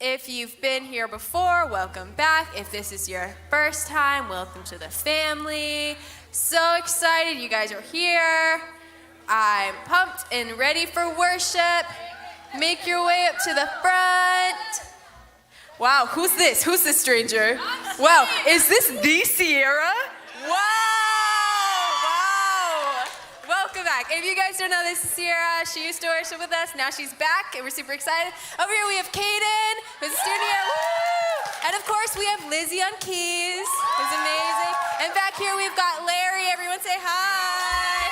If you've been here before, welcome back. If this is your first time, welcome to the family. So excited you guys are here. I'm pumped and ready for worship. Make your way up to the front. Wow, who's this? Who's this stranger? Wow, is this the Sierra? Wow. Welcome back. If you guys don't know, this is Sierra. She used to worship with us. Now she's back, and we're super excited. Over here we have Kaden, who's a student here. Woo! And of course, we have Lizzie on keys, who's amazing. And back here we've got Larry. Everyone say hi.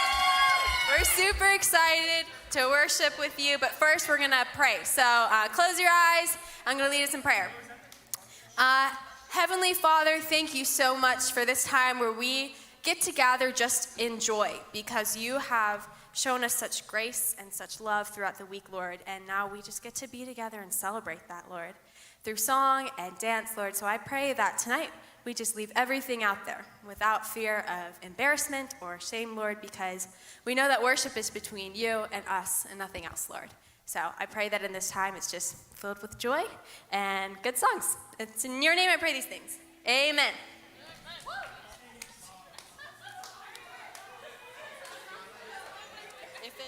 We're super excited to worship with you, but first we're going to pray. So close your eyes. I'm going to lead us in prayer. Heavenly Father, thank you so much for this time where we get to gather just in joy, because you have shown us such grace and such love throughout the week, Lord, and now we just get to be together and celebrate that, Lord, through song and dance, Lord. So I pray that tonight we just leave everything out there without fear of embarrassment or shame, Lord, because we know that worship is between you and us and nothing else, Lord. So I pray that in this time it's just filled with joy and good songs. It's in your name I pray these things. Amen. Every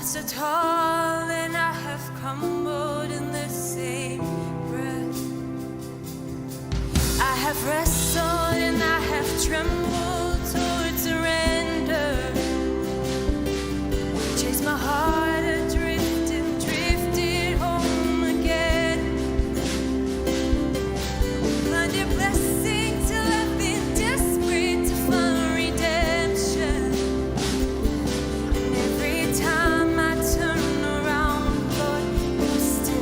stood tall and I have crumbled in the same breath. I have wrestled and I have trembled toward surrender. Chased my heart adrift and drifted home again. Blinded blessing till I've been desperate to find redemption. And every time I turn around, Lord, you still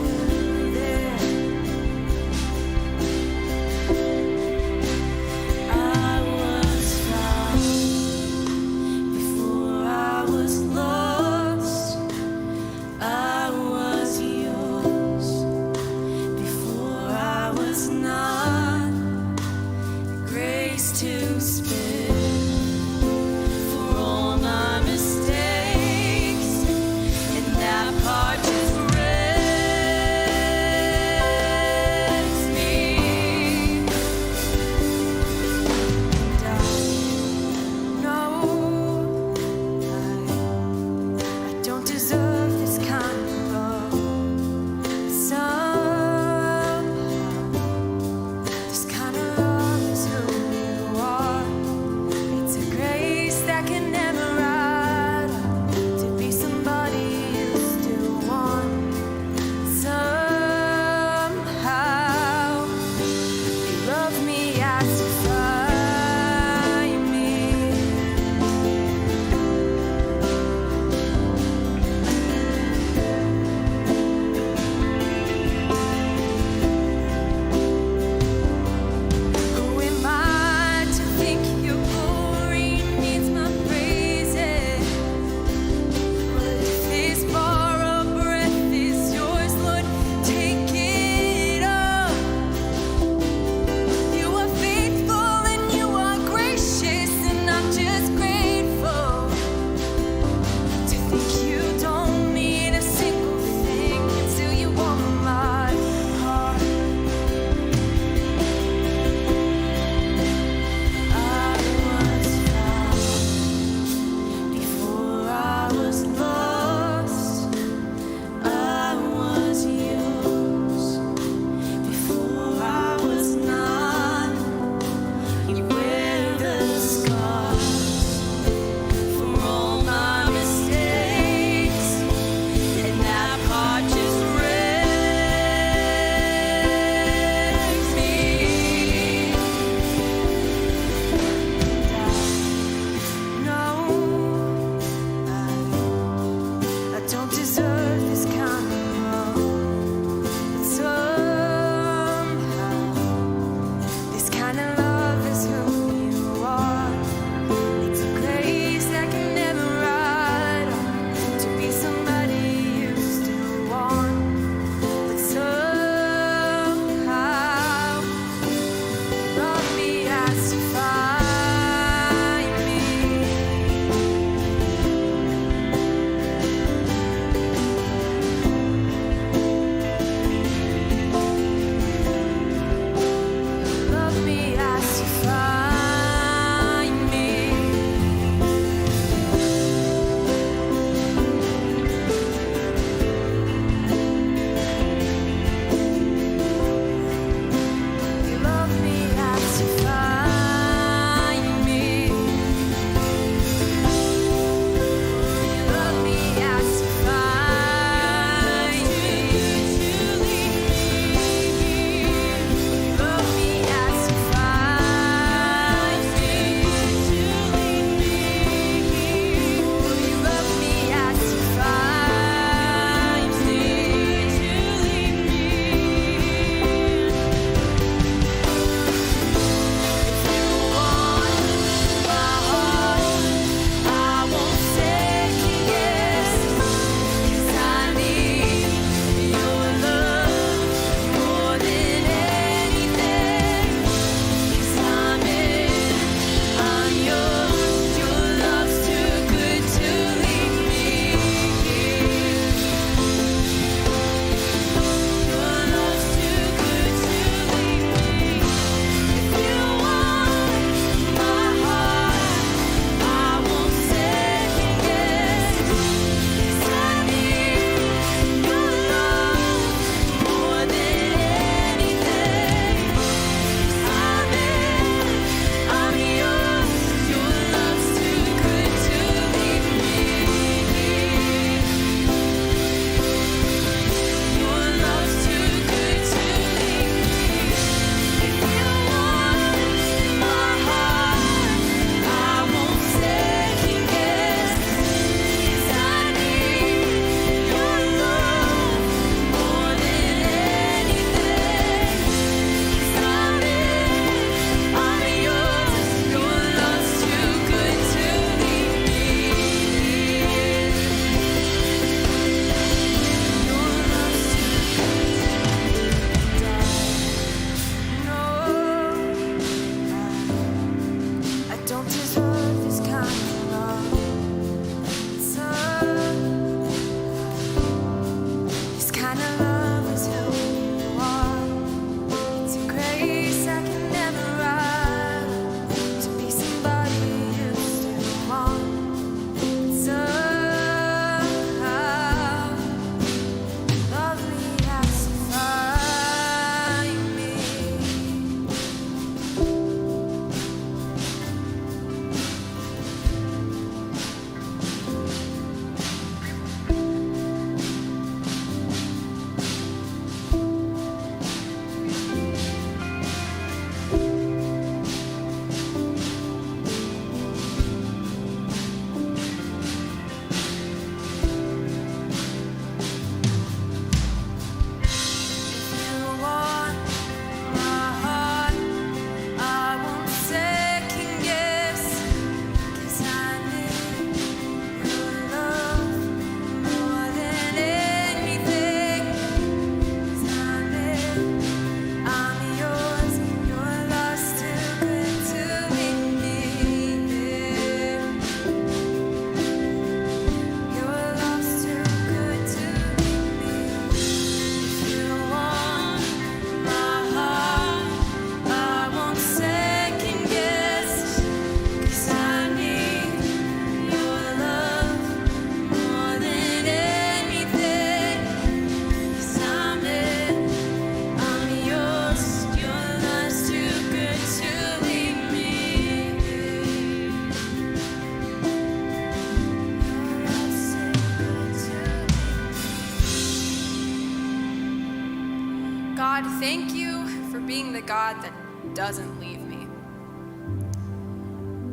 thank you for being the God that doesn't leave me.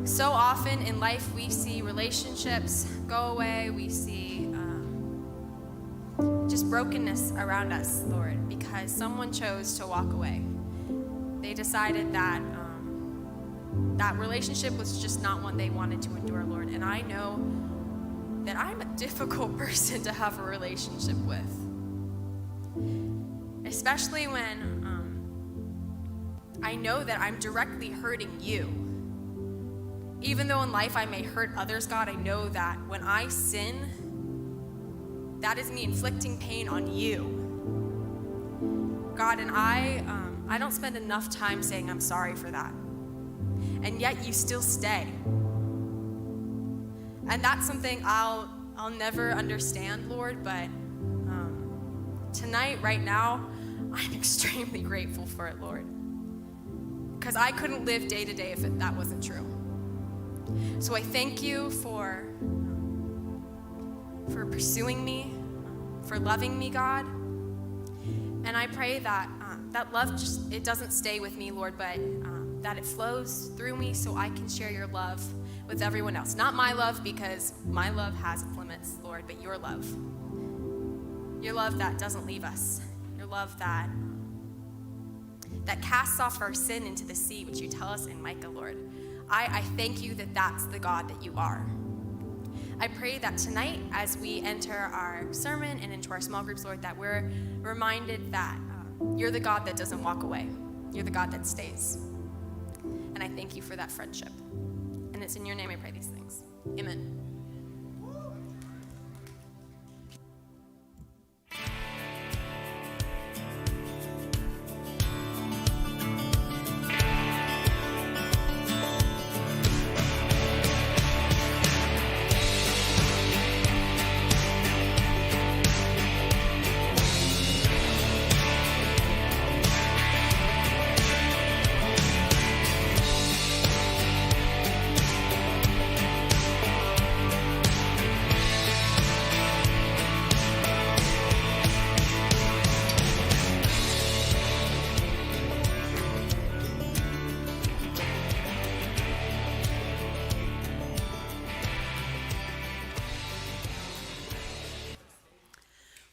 So often in life we see relationships go away, we see just brokenness around us, Lord, because someone chose to walk away. They decided that that relationship was just not one they wanted to endure, Lord. And I know that I'm a difficult person to have a relationship with, especially when I know that I'm directly hurting you. Even though in life I may hurt others, God, I know that when I sin, that is me inflicting pain on you. God, and I don't spend enough time saying I'm sorry for that. And yet you still stay. And that's something I'll never understand, Lord, but tonight, right now, I'm extremely grateful for it, Lord. Because I couldn't live day to day if that wasn't true. So I thank you for pursuing me, for loving me, God. And I pray that that love it doesn't stay with me, Lord, but that it flows through me so I can share your love with everyone else. Not my love, because my love has its limits, Lord, but your love. Your love that doesn't leave us. Your love that casts off our sin into the sea, which you tell us in Micah, Lord. I thank you that that's the God that you are. I pray that tonight, as we enter our sermon and into our small groups, Lord, that we're reminded that you're the God that doesn't walk away. You're the God that stays. And I thank you for that friendship. And it's in your name I pray these things. Amen.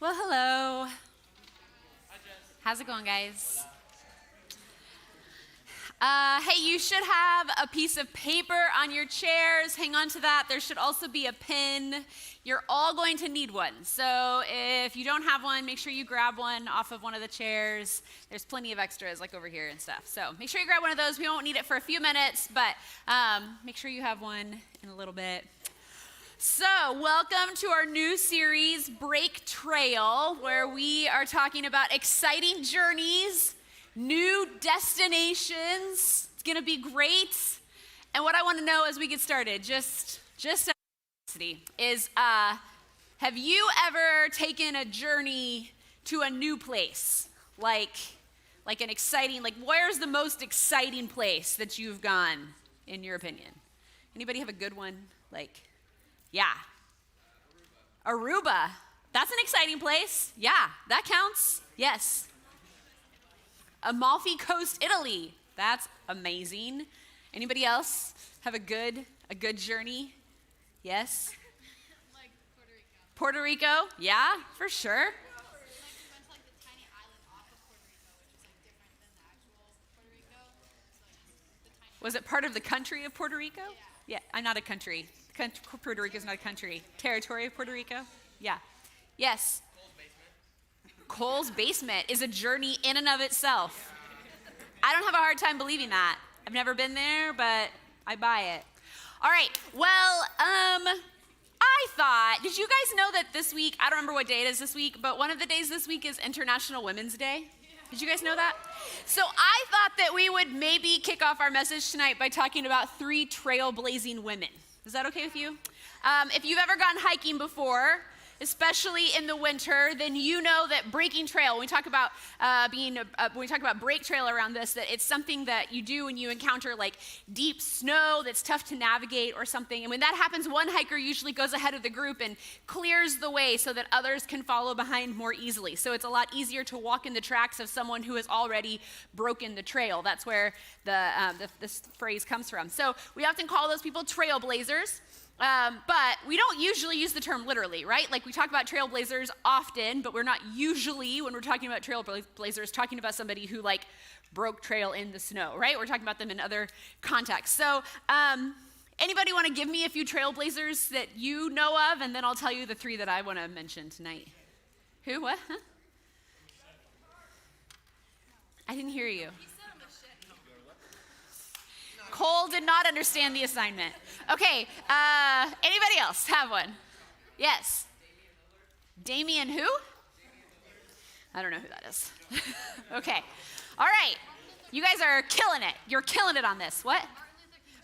Well, hello. How's it going, guys? Hey, you should have a piece of paper on your chairs. Hang on to that. There should also be a pen. You're all going to need one. So if you don't have one, make sure you grab one off of one of the chairs. There's plenty of extras like over here and stuff. So make sure you grab one of those. We won't need it for a few minutes, but make sure you have one in a little bit. So, welcome to our new series, Break Trail, where we are talking about exciting journeys, new destinations. It's going to be great. And what I want to know as we get started, just out of curiosity, is have you ever taken a journey to a new place? Like an exciting, where's the most exciting place that you've gone, in your opinion? Anybody have a good one? Yeah. Aruba. That's an exciting place. Yeah, that counts. Yes. Amalfi Coast, Italy. That's amazing. Anybody else have a good journey? Yes. Like Puerto Rico. Puerto Rico? Yeah, for sure. We went to the tiny island off of Puerto Rico, which is different than the actual Puerto Rico. So the tiny. Was it part of the country of Puerto Rico? Yeah, I'm not a country. Puerto Rico is not a country. Territory of Puerto Rico? Yeah. Yes. Cole's Basement is a journey in and of itself. I don't have a hard time believing that. I've never been there, but I buy it. All right. Well, I thought, did you guys know that this week, I don't remember what day it is this week, but one of the days this week is International Women's Day? Did you guys know that? So I thought that we would maybe kick off our message tonight by talking about 3 trailblazing women. Is that okay with you? If you've ever gone hiking before, especially in the winter, then you know that breaking trail, when we talk about break trail around this, that it's something that you do when you encounter like deep snow that's tough to navigate or something. And when that happens, one hiker usually goes ahead of the group and clears the way so that others can follow behind more easily. So it's a lot easier to walk in the tracks of someone who has already broken the trail. That's where this phrase comes from. So we often call those people trailblazers. But we don't usually use the term literally, right? Like we talk about trailblazers often, but we're not usually, when we're talking about trailblazers, talking about somebody who like broke trail in the snow, right? We're talking about them in other contexts. So anybody want to give me a few trailblazers that you know of? And then I'll tell you the three that I want to mention tonight. Who? What? Huh? I didn't hear you. Cole did not understand the assignment. Okay, anybody else have one? Yes. Damien who? I don't know who that is. Okay, all right. You guys are killing it. You're killing it on this. What?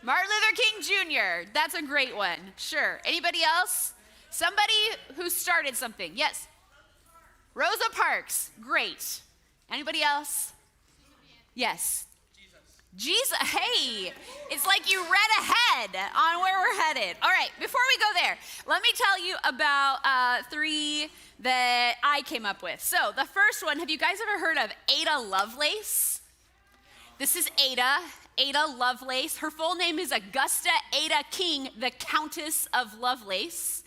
Martin Luther King Jr. That's a great one. Sure. Anybody else? Somebody who started something. Yes. Rosa Parks. Great. Anybody else? Yes. Jesus, hey, it's like you read ahead on where we're headed. All right, before we go there, let me tell you about three that I came up with. So the first one, have you guys ever heard of Ada Lovelace? This is Ada Lovelace. Her full name is Augusta Ada King, the Countess of Lovelace.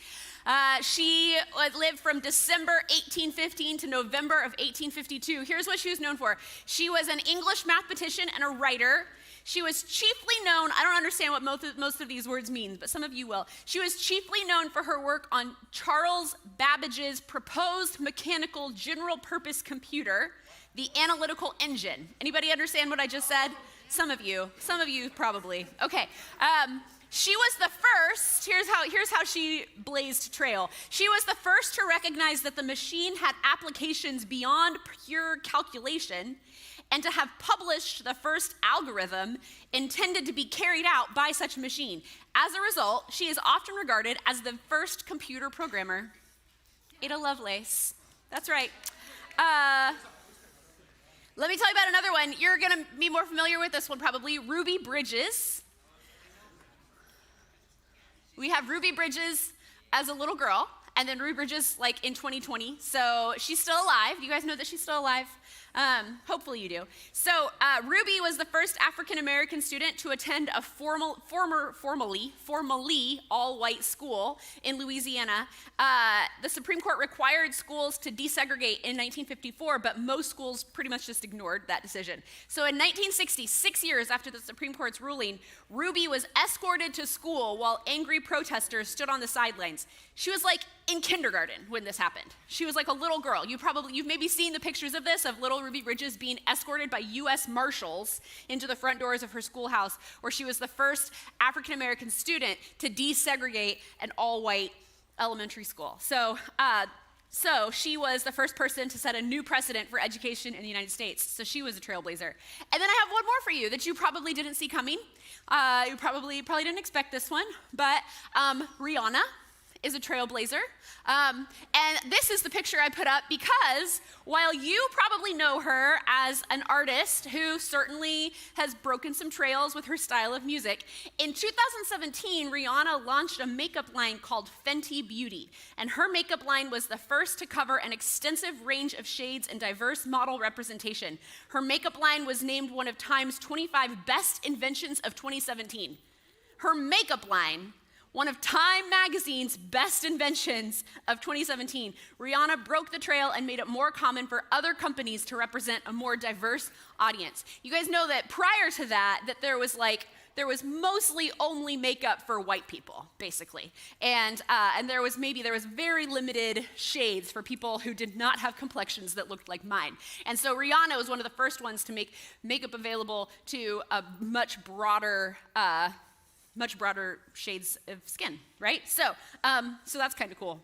She lived from December 1815 to November of 1852. Here's what she was known for. She was an English mathematician and a writer. She was chiefly known, I don't understand what most of these words mean, but some of you will. She was chiefly known for her work on Charles Babbage's proposed mechanical general purpose computer, the analytical engine. Anybody understand what I just said? Some of you probably. Okay. She was the first, here's how she blazed trail. She was the first to recognize that the machine had applications beyond pure calculation and to have published the first algorithm intended to be carried out by such a machine. As a result, she is often regarded as the first computer programmer. Ada Lovelace. That's right. Let me tell you about another one. You're going to be more familiar with this one probably. Ruby Bridges. We have Ruby Bridges as a little girl, and then Ruby Bridges like in 2020. So she's still alive. Do you guys know that she's still alive? Hopefully you do. So Ruby was the first African-American student to attend a formally all-white school in Louisiana. The Supreme Court required schools to desegregate in 1954, but most schools pretty much just ignored that decision. So in 1960, 6 years after the Supreme Court's ruling, Ruby was escorted to school while angry protesters stood on the sidelines. She was like in kindergarten when this happened. She was like a little girl. You've maybe seen the pictures of this, of little Ruby Bridges being escorted by U.S. Marshals into the front doors of her schoolhouse, where she was the first African-American student to desegregate an all-white elementary school. So she was the first person to set a new precedent for education in the United States. So she was a trailblazer. And then I have one more for you that you probably didn't see coming. You probably didn't expect this one, but Rihanna is a trailblazer. And this is the picture I put up because while you probably know her as an artist who certainly has broken some trails with her style of music, in 2017, Rihanna launched a makeup line called Fenty Beauty. And her makeup line was the first to cover an extensive range of shades and diverse model representation. Her makeup line was named one of Time's 25 best inventions of 2017. Her makeup line, one of Time Magazine's best inventions of 2017. Rihanna broke the trail and made it more common for other companies to represent a more diverse audience. You guys know that prior to that there was mostly only makeup for white people, basically. And there was very limited shades for people who did not have complexions that looked like mine. And so Rihanna was one of the first ones to make makeup available to a much broader shades of skin, right? So that's kind of cool.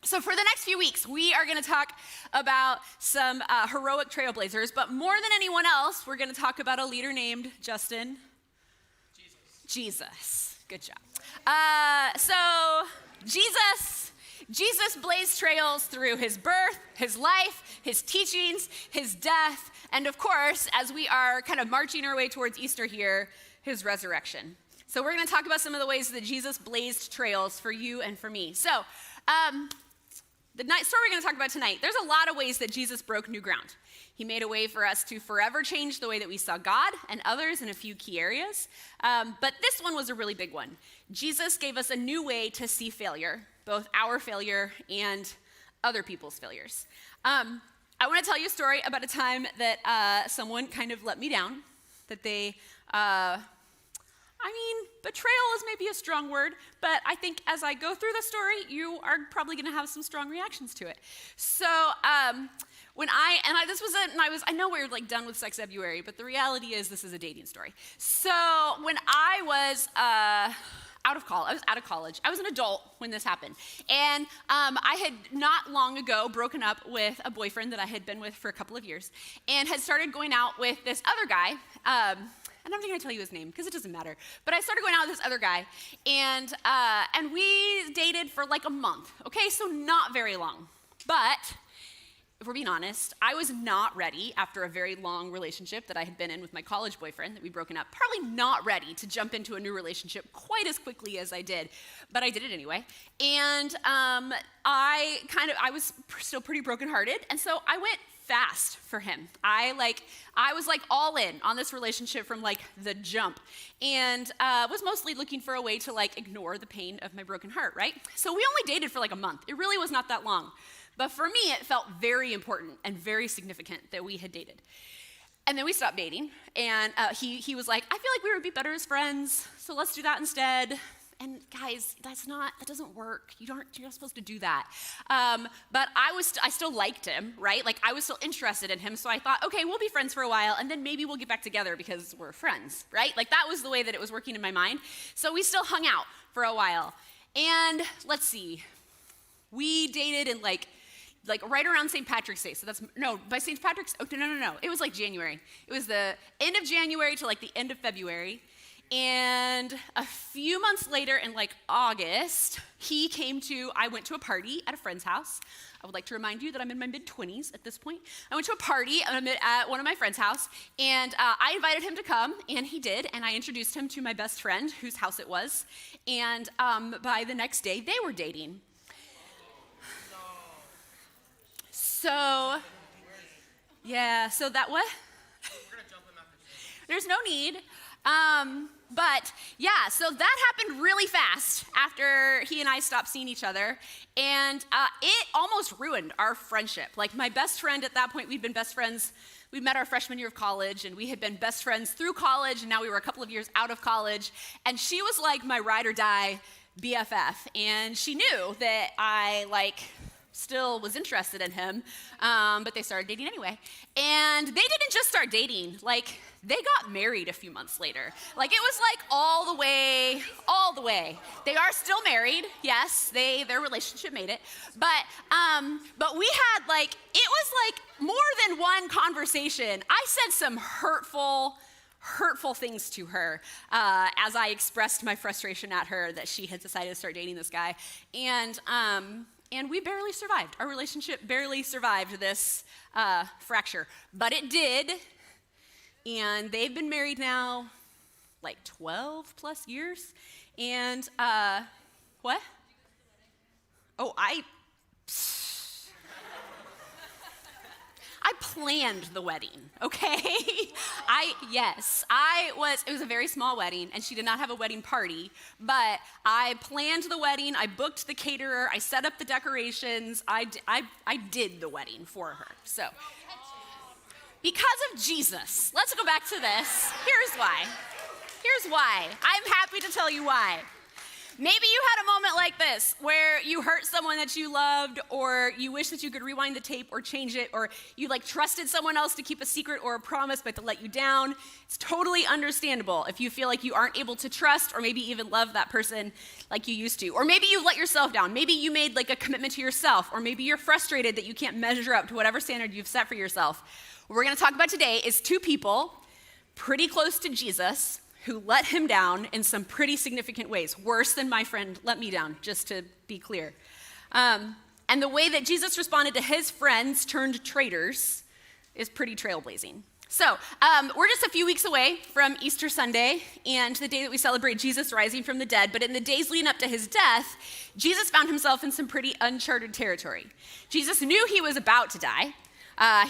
So for the next few weeks, we are going to talk about some heroic trailblazers, but more than anyone else, we're going to talk about a leader named Justin. Jesus. Good job. So Jesus Jesus blazed trails through his birth, his life, his teachings, his death, and of course, as we are kind of marching our way towards Easter here, his resurrection. So we're going to talk about some of the ways that Jesus blazed trails for you and for me. So the story we're going to talk about tonight, there's a lot of ways that Jesus broke new ground. He made a way for us to forever change the way that we saw God and others in a few key areas. But this one was a really big one. Jesus gave us a new way to see failure, both our failure and other people's failures. I want to tell you a story about a time that someone kind of let me down, that they, betrayal is maybe a strong word, but I think as I go through the story, you are probably going to have some strong reactions to it. So I know we're like done with Sex February, but the reality is this is a dating story. So when I was out of college. I was an adult when this happened. And I had not long ago broken up with a boyfriend that I had been with for a couple of years and had started going out with this other guy. And I'm not going to tell you his name because it doesn't matter. But I started going out with this other guy, and we dated for like a month. Okay, so not very long. But if we're being honest, I was not ready after a very long relationship that I had been in with my college boyfriend that we'd broken up. Probably not ready to jump into a new relationship quite as quickly as I did, but I did it anyway. And I was still pretty brokenhearted, and so I went fast for him. I was like all in on this relationship from like the jump, and was mostly looking for a way to like ignore the pain of my broken heart, right? So we only dated for like a month. It really was not that long. But for me, it felt very important and very significant that we had dated. And then we stopped dating, and he was like, I feel like we would be better as friends, so let's do that instead. And guys, that doesn't work. You're not supposed to do that. But I still liked him, right? Like I was still interested in him, so I thought, okay, we'll be friends for a while, and then maybe we'll get back together because we're friends, right? Like that was the way that it was working in my mind. So we still hung out for a while. And let's see, we dated in like right around St. Patrick's Day. So by St. Patrick's, no. It was like January. It was the end of January to like the end of February. And a few months later in like August, I went to a party at a friend's house. I would like to remind you that I'm in my mid-20s at this point. I went to a party at one of my friend's house, and I invited him to come, and he did, and I introduced him to my best friend, whose house it was. And by the next day, they were dating. So that what? We're gonna jump him after. There's no need. So that happened really fast after he and I stopped seeing each other, and it almost ruined our friendship. Like my best friend at that point, we'd been best friends. We met our freshman year of college, and we had been best friends through college, and now we were a couple of years out of college, and she was like my ride or die BFF, and she knew that I still was interested in him, but they started dating anyway. And they didn't just start dating, they got married a few months later. It was all the way. They are still married, yes, their relationship made it. But we had it was more than one conversation. I said some hurtful things to her as I expressed my frustration at her that she had decided to start dating this guy. And we barely survived. Our relationship barely survived this fracture. But it did. And they've been married now 12 plus years. And what? Oh, I planned the wedding, okay? It was a very small wedding, and she did not have a wedding party, but I planned the wedding, I booked the caterer, I set up the decorations, I did the wedding for her, so. Because of Jesus, let's go back to this. Here's why. I'm happy to tell you why. Maybe you had a moment like this where you hurt someone that you loved, or you wish that you could rewind the tape or change it, or you trusted someone else to keep a secret or a promise but to let you down. It's totally understandable if you feel like you aren't able to trust or maybe even love that person like you used to. Or maybe you let yourself down. Maybe you made a commitment to yourself, or maybe you're frustrated that you can't measure up to whatever standard you've set for yourself. What we're going to talk about today is two people pretty close to Jesus who let him down in some pretty significant ways, worse than my friend let me down, just to be clear. And the way that Jesus responded to his friends turned traitors is pretty trailblazing. So we're just a few weeks away from Easter Sunday and the day that we celebrate Jesus rising from the dead. But in the days leading up to his death, Jesus found himself in some pretty uncharted territory. Jesus knew he was about to die.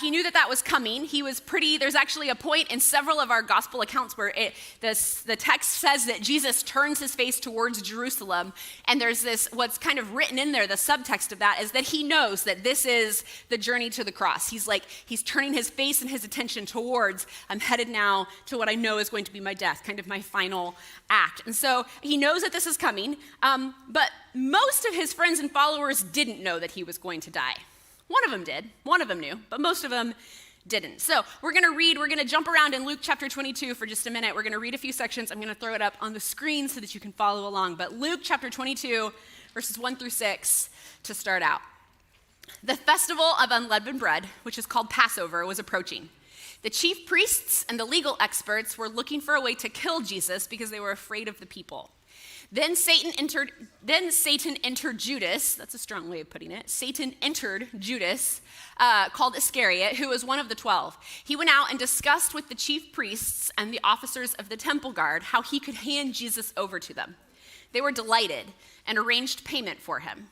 He knew that was coming. There's actually a point in several of our gospel accounts where the text says that Jesus turns his face towards Jerusalem, and there's this, what's kind of written in there, the subtext of that is that he knows that this is the journey to the cross. He's turning his face and his attention towards, I'm headed now to what I know is going to be my death, kind of my final act. And so he knows that this is coming, but most of his friends and followers didn't know that he was going to die. One of them did. One of them knew, but most of them didn't. So we're going to jump around in Luke chapter 22 for just a minute. We're going to read a few sections. I'm going to throw it up on the screen so that you can follow along. But Luke chapter 22, verses 1 through 6 to start out. The festival of unleavened bread, which is called Passover, was approaching. The chief priests and the legal experts were looking for a way to kill Jesus because they were afraid of the people. Then Satan entered Judas, that's a strong way of putting it. Satan entered Judas, called Iscariot, who was one of the 12. He went out and discussed with the chief priests and the officers of the temple guard how he could hand Jesus over to them. They were delighted and arranged payment for him.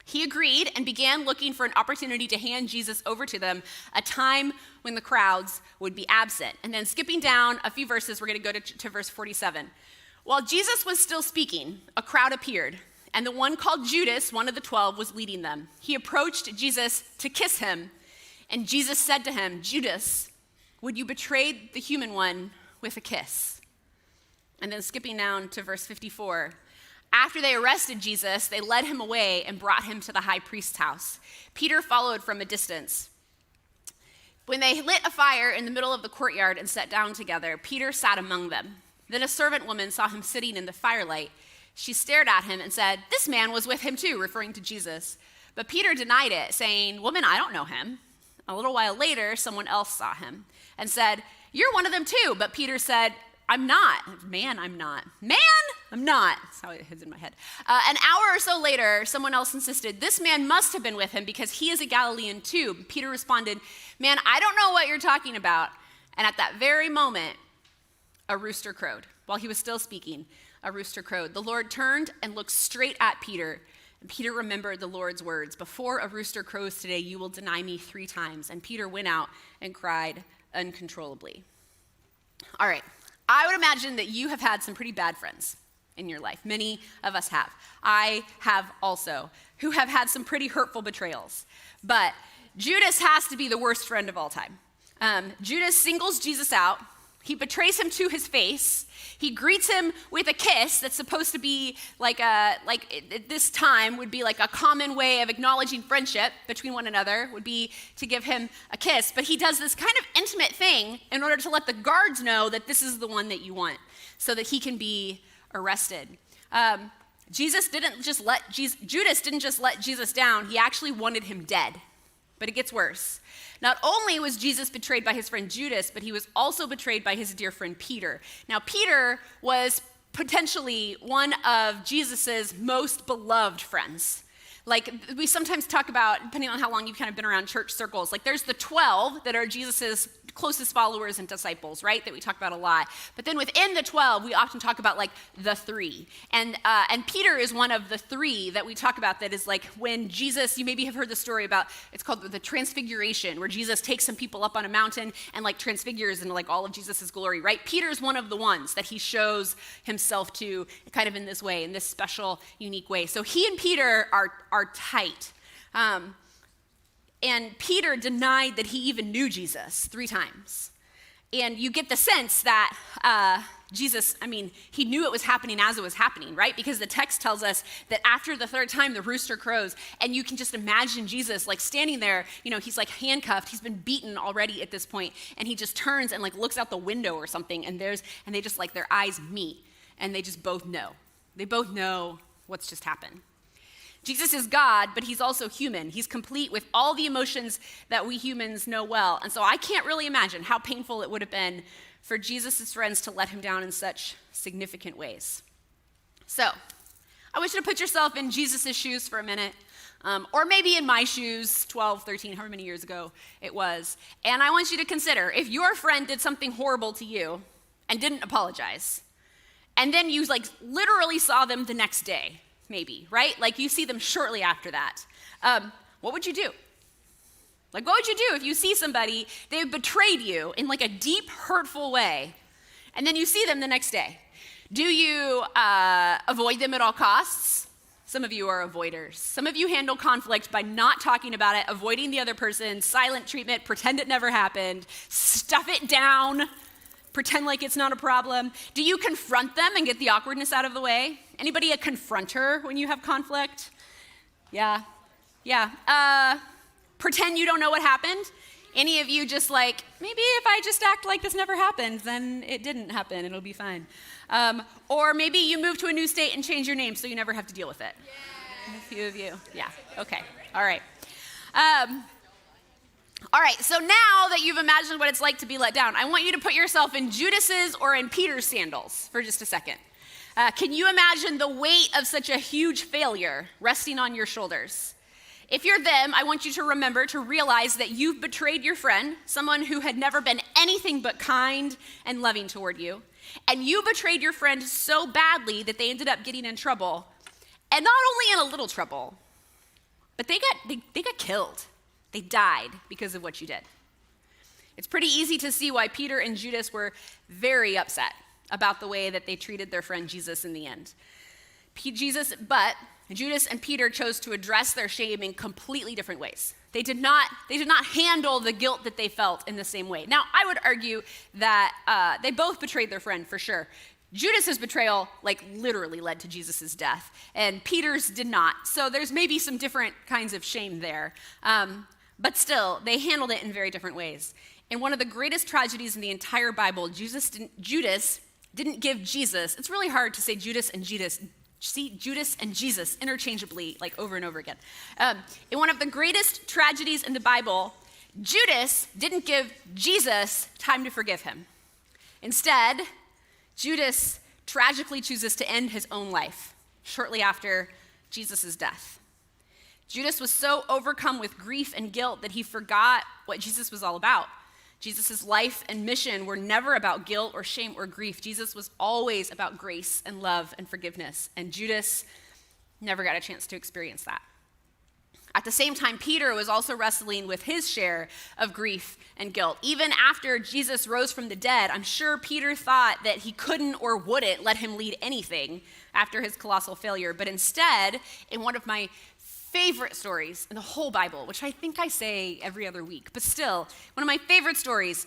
He agreed and began looking for an opportunity to hand Jesus over to them, a time when the crowds would be absent. And then skipping down a few verses, we're going to go to verse 47. While Jesus was still speaking, a crowd appeared, and the one called Judas, one of the 12, was leading them. He approached Jesus to kiss him, and Jesus said to him, Judas, would you betray the human one with a kiss? And then skipping down to verse 54, after they arrested Jesus, they led him away and brought him to the high priest's house. Peter followed from a distance. When they lit a fire in the middle of the courtyard and sat down together, Peter sat among them. Then a servant woman saw him sitting in the firelight. She stared at him and said, this man was with him too, referring to Jesus. But Peter denied it, saying, woman, I don't know him. A little while later, someone else saw him and said, you're one of them too. But Peter said, I'm not. Man, I'm not. Man, I'm not. That's how it is in my head. An hour or so later, someone else insisted, this man must have been with him because he is a Galilean too. Peter responded, man, I don't know what you're talking about. And at that very moment, a rooster crowed. While he was still speaking, a rooster crowed. The Lord turned and looked straight at Peter. And Peter remembered the Lord's words, before a rooster crows today, you will deny me 3 times. And Peter went out and cried uncontrollably. All right. I would imagine that you have had some pretty bad friends in your life. Many of us have. I have also, who have had some pretty hurtful betrayals. But Judas has to be the worst friend of all time. Judas singles Jesus out. He betrays him to his face. He greets him with a kiss that's supposed to be like at this time would be like a common way of acknowledging friendship between one another would be to give him a kiss. But he does this kind of intimate thing in order to let the guards know that this is the one that you want so that he can be arrested. Judas didn't just let Jesus down. He actually wanted him dead. But it gets worse. Not only was Jesus betrayed by his friend Judas, but he was also betrayed by his dear friend Peter. Now, Peter was potentially one of Jesus's most beloved friends. Like, we sometimes talk about, depending on how long you've kind of been around church circles, like there's the 12 that are Jesus's closest followers and disciples, right, that we talk about a lot. But then within the 12, we often talk about like the 3. And Peter is one of the 3 that we talk about that is like when Jesus, you maybe have heard the story about, it's called the Transfiguration, where Jesus takes some people up on a mountain and like transfigures into like all of Jesus's glory, right? Peter's one of the ones that he shows himself to kind of in this way, in this special, unique way. So he and Peter are tight. And Peter denied that he even knew Jesus 3 times. And you get the sense that Jesus, he knew it was happening as it was happening, right? Because the text tells us that after the 3rd time, the rooster crows, and you can just imagine Jesus like standing there, he's like handcuffed, he's been beaten already at this point, and he just turns and like looks out the window or something, and they just like their eyes meet, and they just both know. They both know what's just happened. Jesus is God, but he's also human. He's complete with all the emotions that we humans know well. And so I can't really imagine how painful it would have been for Jesus' friends to let him down in such significant ways. So I want you to put yourself in Jesus' shoes for a minute. Or maybe in my shoes, 12, 13, however many years ago it was. And I want you to consider, if your friend did something horrible to you and didn't apologize, and then you like literally saw them the next day, maybe, right? Like you see them shortly after that. What would you do? Like what would you do if you see somebody, they've betrayed you in like a deep, hurtful way, and then you see them the next day? Do you avoid them at all costs? Some of you are avoiders. Some of you handle conflict by not talking about it, avoiding the other person, silent treatment, pretend it never happened, stuff it down, pretend like it's not a problem. Do you confront them and get the awkwardness out of the way? Anybody a confronter when you have conflict? Yeah. Pretend you don't know what happened? Any of you just like, maybe if I just act like this never happened, then it didn't happen, it'll be fine. Or maybe you move to a new state and change your name so you never have to deal with it. Yeah. A few of you. Yeah, okay, all right. All right, so now that you've imagined what it's like to be let down, I want you to put yourself in Judas's or in Peter's sandals for just a second. Can you imagine the weight of such a huge failure resting on your shoulders? If you're them, I want you to remember to realize that you've betrayed your friend, someone who had never been anything but kind and loving toward you. And you betrayed your friend so badly that they ended up getting in trouble. And not only in a little trouble, but they got killed. They died because of what you did. It's pretty easy to see why Peter and Judas were very upset about the way that they treated their friend Jesus in the end. But Judas and Peter chose to address their shame in completely different ways. They did not handle the guilt that they felt in the same way. Now, I would argue that they both betrayed their friend for sure. Judas's betrayal, like, literally led to Jesus' death, and Peter's did not. So there's maybe some different kinds of shame there. But still, they handled it in very different ways. In one of the greatest tragedies in the entire Bible, Judas didn't give Jesus. It's really hard to say Judas and Jesus interchangeably, like over and over again. In one of the greatest tragedies in the Bible, Judas didn't give Jesus time to forgive him. Instead, Judas tragically chooses to end his own life shortly after Jesus' death. Judas was so overcome with grief and guilt that he forgot what Jesus was all about. Jesus' life and mission were never about guilt or shame or grief. Jesus was always about grace and love and forgiveness, and Judas never got a chance to experience that. At the same time, Peter was also wrestling with his share of grief and guilt. Even after Jesus rose from the dead, I'm sure Peter thought that he couldn't or wouldn't let him lead anything after his colossal failure. But instead, in one of my favorite stories in the whole Bible, which I think I say every other week, but still, one of my favorite stories,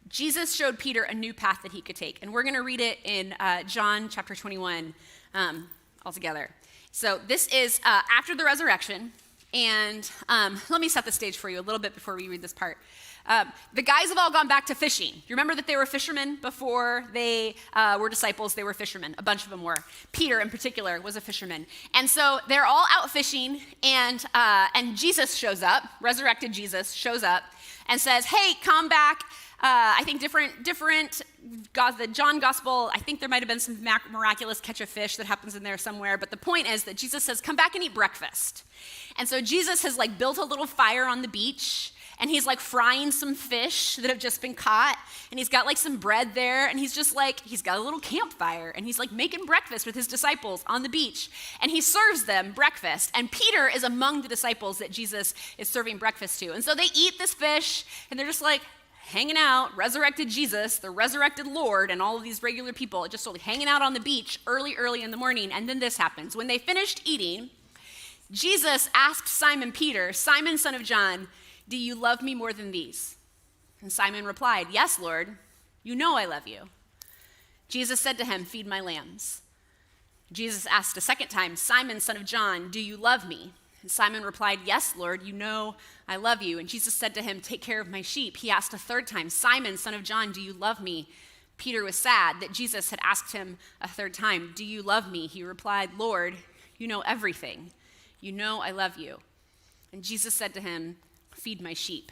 Jesus showed Peter a new path that he could take. And we're going to read it in John chapter 21 all together. So this is after the resurrection, and let me set the stage for you a little bit before we read this part. The guys have all gone back to fishing. You remember that they were fishermen before they were disciples? They were fishermen. A bunch of them were. Peter, in particular, was a fisherman. And so they're all out fishing, and Jesus shows up, resurrected Jesus shows up, and says, hey, come back. I think the John Gospel, I think there might have been some miraculous catch of fish that happens in there somewhere, but the point is that Jesus says, come back and eat breakfast. And so Jesus has like built a little fire on the beach, and he's like frying some fish that have just been caught, and he's got like some bread there, and he's got a little campfire, and he's like making breakfast with his disciples on the beach, and he serves them breakfast, and Peter is among the disciples that Jesus is serving breakfast to. And so they eat this fish, and they're just like hanging out, resurrected Jesus, the resurrected Lord, and all of these regular people just sort of hanging out on the beach early in the morning, and then this happens. When they finished eating, Jesus asked Simon Peter, Simon, son of John, do you love me more than these? And Simon replied, yes, Lord, you know I love you. Jesus said to him, feed my lambs. Jesus asked a second time, Simon, son of John, do you love me? And Simon replied, yes, Lord, you know I love you. And Jesus said to him, take care of my sheep. He asked a third time, Simon, son of John, do you love me? Peter was sad that Jesus had asked him a third time, do you love me? He replied, Lord, you know everything. You know I love you. And Jesus said to him, feed my sheep.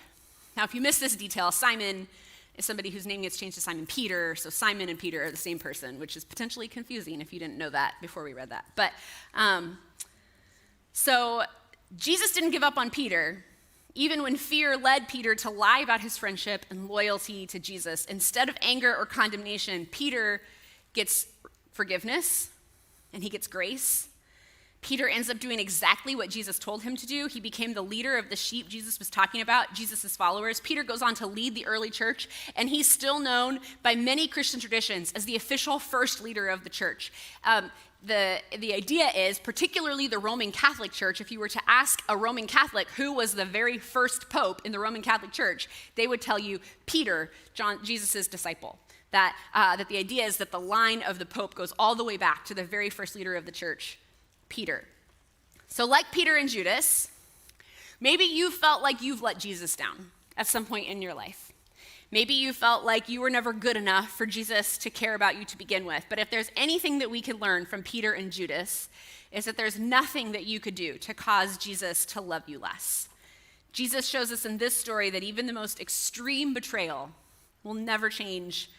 Now, if you missed this detail, Simon is somebody whose name gets changed to Simon Peter, so Simon and Peter are the same person, which is potentially confusing if you didn't know that before we read that. But So Jesus didn't give up on Peter, even when fear led Peter to lie about his friendship and loyalty to Jesus. Instead of anger or condemnation, Peter gets forgiveness and he gets grace. Peter ends up doing exactly what Jesus told him to do. He became the leader of the sheep Jesus was talking about, Jesus' followers. Peter goes on to lead the early church, and he's still known by many Christian traditions as the official first leader of the church. The idea is, particularly the Roman Catholic Church, if you were to ask a Roman Catholic who was the very first pope in the Roman Catholic Church, they would tell you Peter, Jesus' disciple. That the idea is that the line of the pope goes all the way back to the very first leader of the church, Peter. So like Peter and Judas, maybe you felt like you've let Jesus down at some point in your life. Maybe you felt like you were never good enough for Jesus to care about you to begin with. But if there's anything that we can learn from Peter and Judas, is that there's nothing that you could do to cause Jesus to love you less. Jesus shows us in this story that even the most extreme betrayal will never change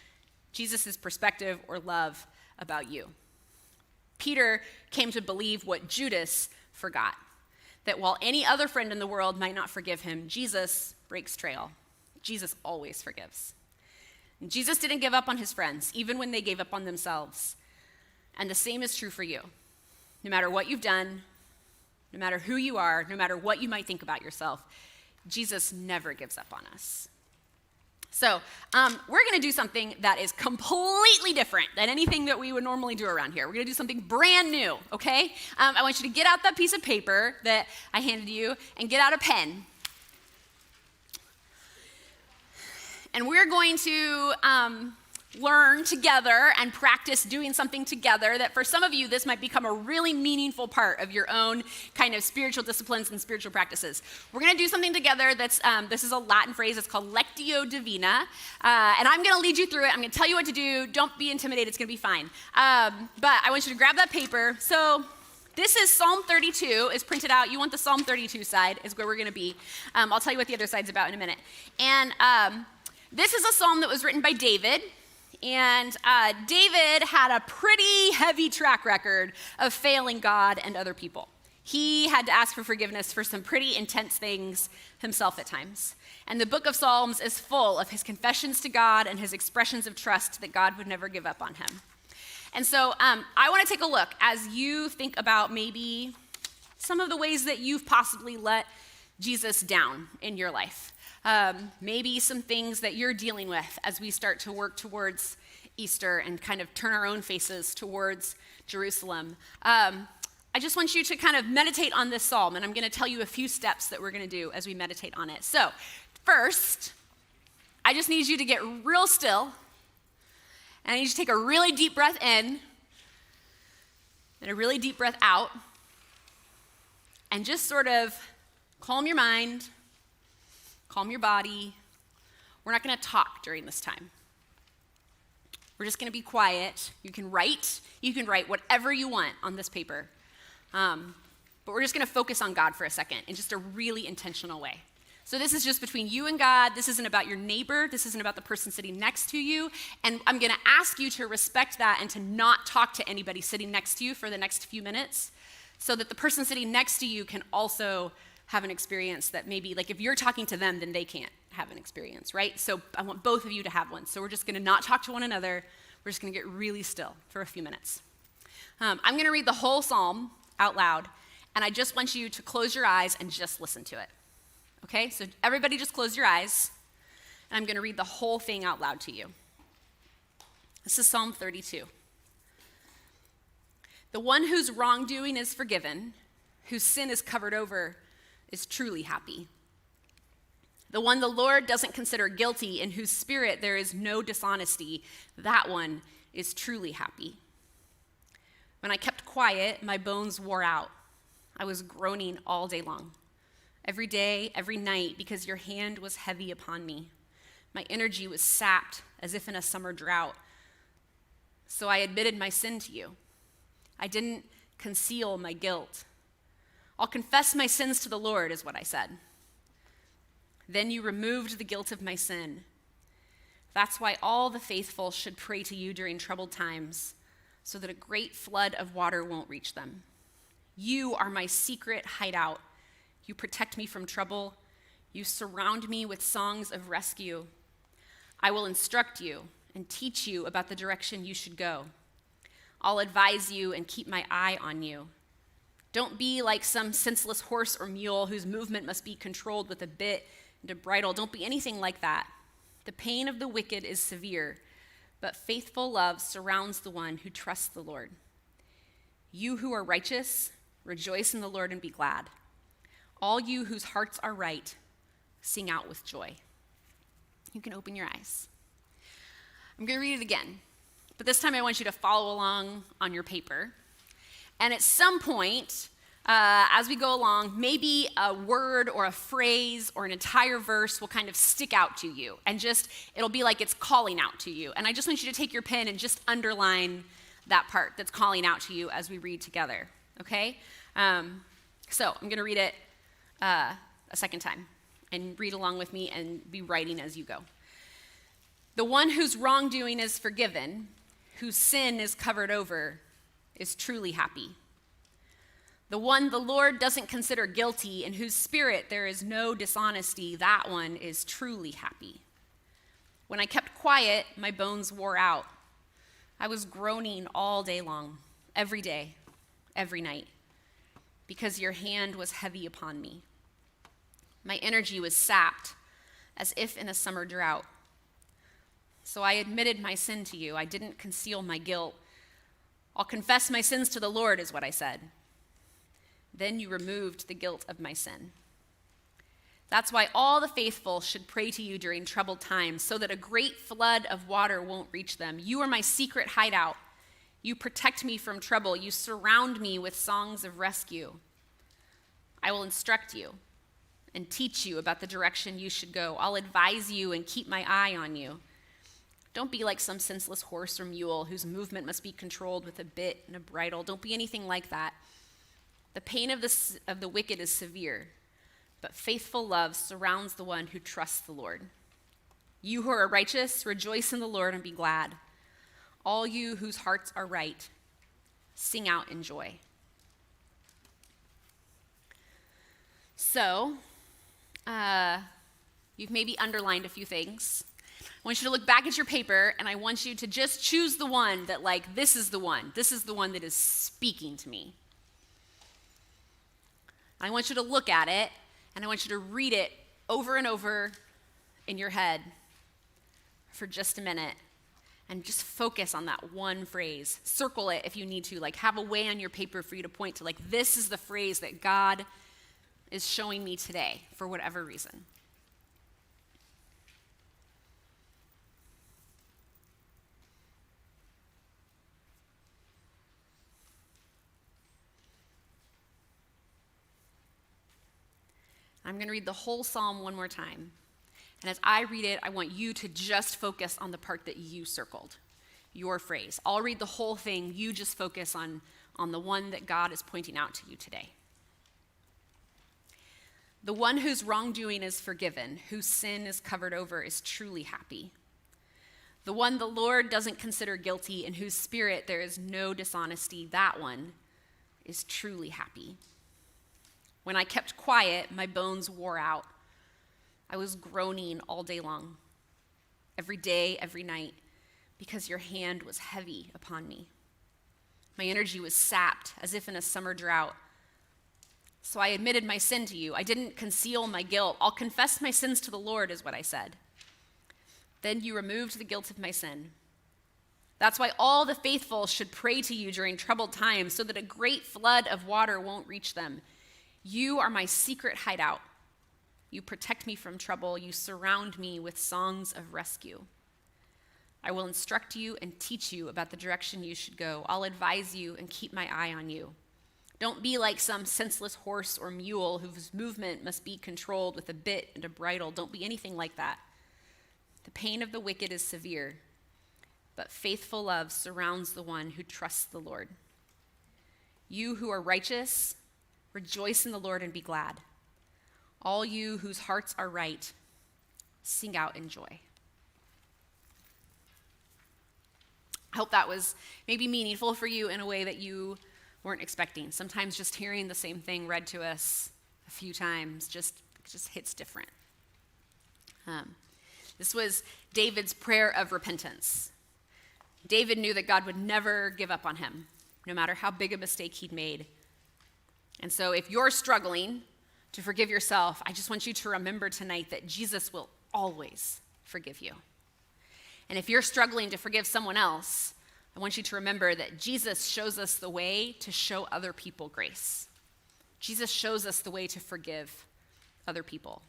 Jesus' perspective or love about you. Peter came to believe what Judas forgot, that while any other friend in the world might not forgive him, Jesus breaks trail. Jesus always forgives. And Jesus didn't give up on his friends, even when they gave up on themselves. And the same is true for you. No matter what you've done, no matter who you are, no matter what you might think about yourself, Jesus never gives up on us. So we're going to do something that is completely different than anything that we would normally do around here. We're going to do something brand new, okay? I want you to get out that piece of paper that I handed you and get out a pen. And we're going to learn together and practice doing something together that for some of you, this might become a really meaningful part of your own kind of spiritual disciplines and spiritual practices. We're going to do something together that's, this is a Latin phrase, it's called Lectio Divina, and I'm going to lead you through it. I'm going to tell you what to do. Don't be intimidated, it's going to be fine. But I want you to grab that paper. So this is Psalm 32 is printed out. You want the Psalm 32 side is where we're going to be. I'll tell you what the other side's about in a minute. And this is a psalm that was written by David. And David had a pretty heavy track record of failing God and other people. He had to ask for forgiveness for some pretty intense things himself at times. And the book of Psalms is full of his confessions to God and his expressions of trust that God would never give up on him. And so I want to take a look as you think about maybe some of the ways that you've possibly let Jesus down in your life. Maybe some things that you're dealing with as we start to work towards Easter and kind of turn our own faces towards Jerusalem. I just want you to kind of meditate on this psalm, and I'm going to tell you a few steps that we're going to do as we meditate on it. So, first, I just need you to get real still, and I need you to take a really deep breath in and a really deep breath out, and just sort of calm your mind, calm your body. We're not going to talk during this time. We're just going to be quiet. You can write whatever you want on this paper. But we're just going to focus on God for a second in just a really intentional way. So this is just between you and God. This isn't about your neighbor. This isn't about the person sitting next to you. And I'm going to ask you to respect that and to not talk to anybody sitting next to you for the next few minutes so that the person sitting next to you can also have an experience that maybe, like if you're talking to them, then they can't have an experience, right? So I want both of you to have one. So we're just going to not talk to one another. We're just going to get really still for a few minutes. I'm going to read the whole psalm out loud, and I just want you to close your eyes and just listen to it. Okay? So everybody just close your eyes, and I'm going to read the whole thing out loud to you. This is Psalm 32. The one whose wrongdoing is forgiven, whose sin is covered over, is truly happy. The one the Lord doesn't consider guilty, in whose spirit there is no dishonesty, that one is truly happy. When I kept quiet, my bones wore out. I was groaning all day long, every day, every night, because your hand was heavy upon me. My energy was sapped as if in a summer drought. So I admitted my sin to you. I didn't conceal my guilt. I'll confess my sins to the Lord, is what I said. Then you removed the guilt of my sin. That's why all the faithful should pray to you during troubled times, so that a great flood of water won't reach them. You are my secret hideout. You protect me from trouble. You surround me with songs of rescue. I will instruct you and teach you about the direction you should go. I'll advise you and keep my eye on you. Don't be like some senseless horse or mule whose movement must be controlled with a bit and a bridle. Don't be anything like that. The pain of the wicked is severe, but faithful love surrounds the one who trusts the Lord. You who are righteous, rejoice in the Lord and be glad. All you whose hearts are right, sing out with joy. You can open your eyes. I'm going to read it again, but this time I want you to follow along on your paper. And at some point, as we go along, maybe a word or a phrase or an entire verse will kind of stick out to you. And it'll be like it's calling out to you. And I just want you to take your pen and just underline that part that's calling out to you as we read together, okay? So I'm going to read it a second time. And read along with me and be writing as you go. The one whose wrongdoing is forgiven, whose sin is covered over, is truly happy. The one the Lord doesn't consider guilty, in whose spirit there is no dishonesty, that one is truly happy. When I kept quiet, my bones wore out. I was groaning all day long, every day, every night, because your hand was heavy upon me. My energy was sapped, as if in a summer drought. So I admitted my sin to you. I didn't conceal my guilt. I'll confess my sins to the Lord, is what I said. Then you removed the guilt of my sin. That's why all the faithful should pray to you during troubled times, so that a great flood of water won't reach them. You are my secret hideout. You protect me from trouble. You surround me with songs of rescue. I will instruct you and teach you about the direction you should go. I'll advise you and keep my eye on you. Don't be like some senseless horse or mule whose movement must be controlled with a bit and a bridle. Don't be anything like that. The pain of the wicked is severe, but faithful love surrounds the one who trusts the Lord. You who are righteous, rejoice in the Lord and be glad. All you whose hearts are right, sing out in joy. So, you've maybe underlined a few things. I want you to look back at your paper, and I want you to just choose the one that, this is the one. This is the one that is speaking to me. I want you to look at it, and I want you to read it over and over in your head for just a minute, and just focus on that one phrase. Circle it if you need to. Have a way on your paper for you to point to, this is the phrase that God is showing me today for whatever reason. I'm going to read the whole psalm one more time. And as I read it, I want you to just focus on the part that you circled, your phrase. I'll read the whole thing. You just focus on the one that God is pointing out to you today. The one whose wrongdoing is forgiven, whose sin is covered over, is truly happy. The one the Lord doesn't consider guilty, in whose spirit there is no dishonesty, that one is truly happy. When I kept quiet, my bones wore out. I was groaning all day long, every day, every night, because your hand was heavy upon me. My energy was sapped, as if in a summer drought. So I admitted my sin to you. I didn't conceal my guilt. I'll confess my sins to the Lord, is what I said. Then you removed the guilt of my sin. That's why all the faithful should pray to you during troubled times, so that a great flood of water won't reach them. You are my secret hideout. You protect me from trouble. You surround me with songs of rescue. I will instruct you and teach you about the direction you should go. I'll advise you and keep my eye on you. Don't be like some senseless horse or mule whose movement must be controlled with a bit and a bridle. Don't be anything like that. The pain of the wicked is severe, but faithful love surrounds the one who trusts the Lord. You who are righteous, rejoice in the Lord and be glad. All you whose hearts are right, sing out in joy. I hope that was maybe meaningful for you in a way that you weren't expecting. Sometimes just hearing the same thing read to us a few times just hits different. This was David's prayer of repentance. David knew that God would never give up on him, no matter how big a mistake he'd made. And so if you're struggling to forgive yourself, I just want you to remember tonight that Jesus will always forgive you. And if you're struggling to forgive someone else, I want you to remember that Jesus shows us the way to show other people grace. Jesus shows us the way to forgive other people.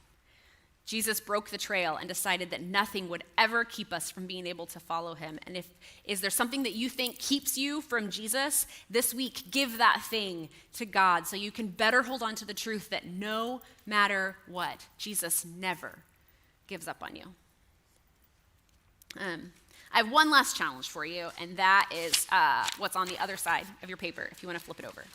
Jesus broke the trail and decided that nothing would ever keep us from being able to follow him. And is there something that you think keeps you from Jesus? This week, give that thing to God so you can better hold on to the truth that no matter what, Jesus never gives up on you. I have one last challenge for you, and that is what's on the other side of your paper, if you want to flip it over.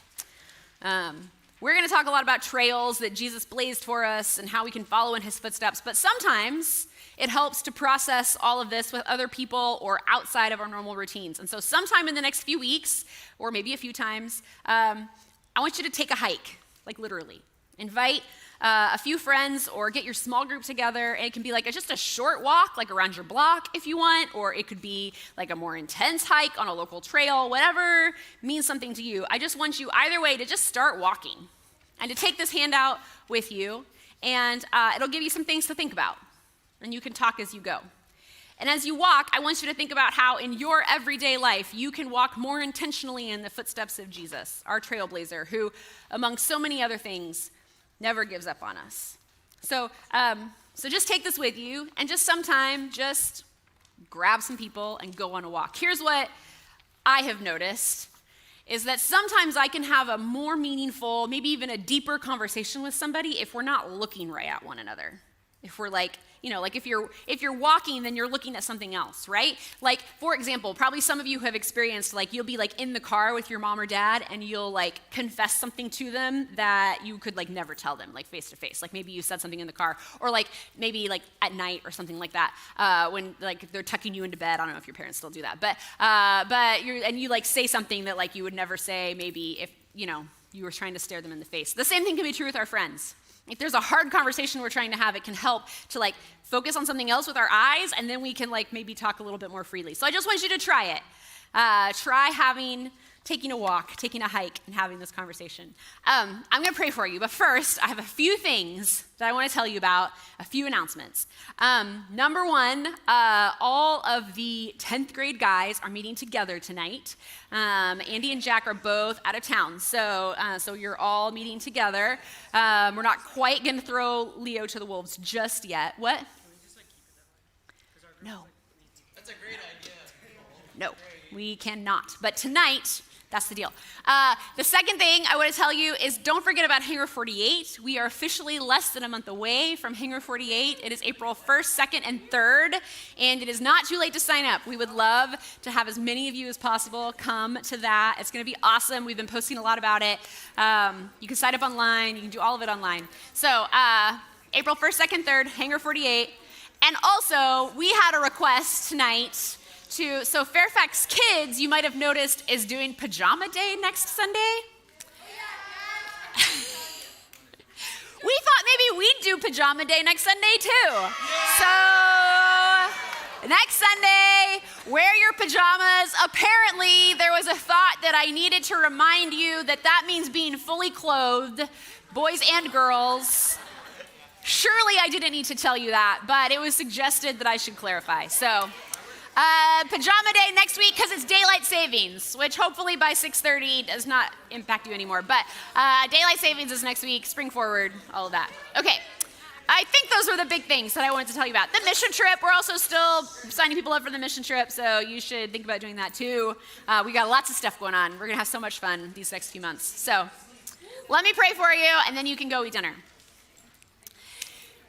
We're going to talk a lot about trails that Jesus blazed for us and how we can follow in his footsteps, but sometimes it helps to process all of this with other people or outside of our normal routines. And so sometime in the next few weeks, or maybe a few times, I want you to take a hike, like literally. Invite a few friends or get your small group together. And it can be like just a short walk, like around your block if you want, or it could be like a more intense hike on a local trail, whatever means something to you. I just want you either way to just start walking and to take this handout with you, and it'll give you some things to think about, and you can talk as you go. And as you walk, I want you to think about how in your everyday life you can walk more intentionally in the footsteps of Jesus, our trailblazer, who, among so many other things, never gives up on us. So just take this with you, and just sometime, just grab some people and go on a walk. Here's what I have noticed, is that sometimes I can have a more meaningful, maybe even a deeper conversation with somebody if we're not looking right at one another. If we're like, like if you're walking, then you're looking at something else, right? Like, for example, probably some of you have experienced, like, you'll be like in the car with your mom or dad and you'll like confess something to them that you could like never tell them, like face to face. Like maybe you said something in the car, or like maybe like at night or something like that, when like they're tucking you into bed. I don't know if your parents still do that, but you like say something that like you would never say maybe if, you were trying to stare them in the face. The same thing can be true with our friends. If there's a hard conversation we're trying to have, it can help to like focus on something else with our eyes, and then we can like maybe talk a little bit more freely. So I just want you to try it. Try taking a walk, taking a hike, and having this conversation. I'm going to pray for you, but first, I have a few things that I want to tell you about, a few announcements. Number one, all of the 10th grade guys are meeting together tonight. Andy and Jack are both out of town, so you're all meeting together. We're not quite going to throw Leo to the wolves just yet. What? Can we just like keep it that way? No. That's a great idea. No, we cannot. But tonight, that's the deal. The second thing I want to tell you is don't forget about Hangar 48. We are officially less than a month away from Hangar 48. It is April 1st, 2nd, and 3rd, and it is not too late to sign up. We would love to have as many of you as possible come to that. It's going to be awesome. We've been posting a lot about it. You can sign up online. You can do all of it online. So April 1st, 2nd, 3rd, Hangar 48. And also, we had a request tonight so Fairfax Kids, you might have noticed, is doing Pajama Day next Sunday. We thought maybe we'd do Pajama Day next Sunday too. So next Sunday, wear your pajamas. Apparently, there was a thought that I needed to remind you that means being fully clothed, boys and girls. Surely I didn't need to tell you that, but it was suggested that I should clarify. So Pajama Day next week because it's daylight savings, which hopefully by 6:30 does not impact you anymore. But daylight savings is next week, spring forward, all of that. Okay, I think those were the big things that I wanted to tell you about. The mission trip, we're also still signing people up for the mission trip, so you should think about doing that too. We got lots of stuff going on. We're going to have so much fun these next few months. So let me pray for you, and then you can go eat dinner.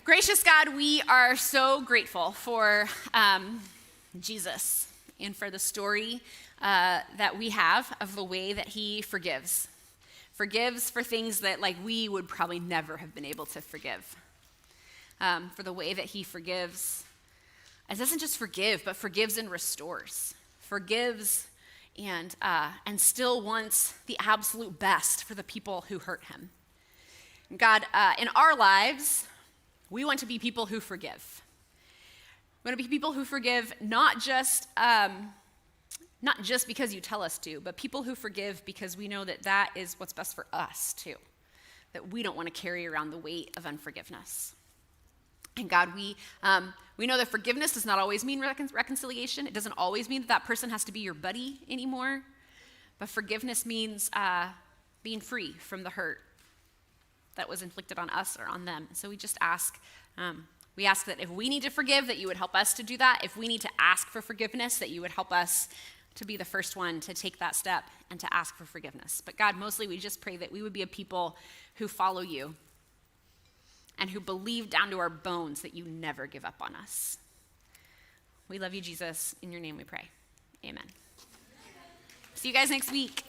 Gracious God, we are so grateful for Jesus and for the story that we have of the way that he forgives for things that like we would probably never have been able to forgive, for the way that he forgives. It doesn't just forgive, but forgives and restores, forgives and still wants the absolute best for the people who hurt him. God, in our lives, we want to be people who forgive. We want to be people who forgive not just because you tell us to, but people who forgive because we know that that is what's best for us too, that we don't want to carry around the weight of unforgiveness. And God, we know that forgiveness does not always mean reconciliation. It doesn't always mean that that person has to be your buddy anymore. But forgiveness means being free from the hurt that was inflicted on us or on them. So we just ask, that if we need to forgive, that you would help us to do that. If we need to ask for forgiveness, that you would help us to be the first one to take that step and to ask for forgiveness. But God, mostly we just pray that we would be a people who follow you and who believe down to our bones that you never give up on us. We love you, Jesus. In your name we pray. Amen. See you guys next week.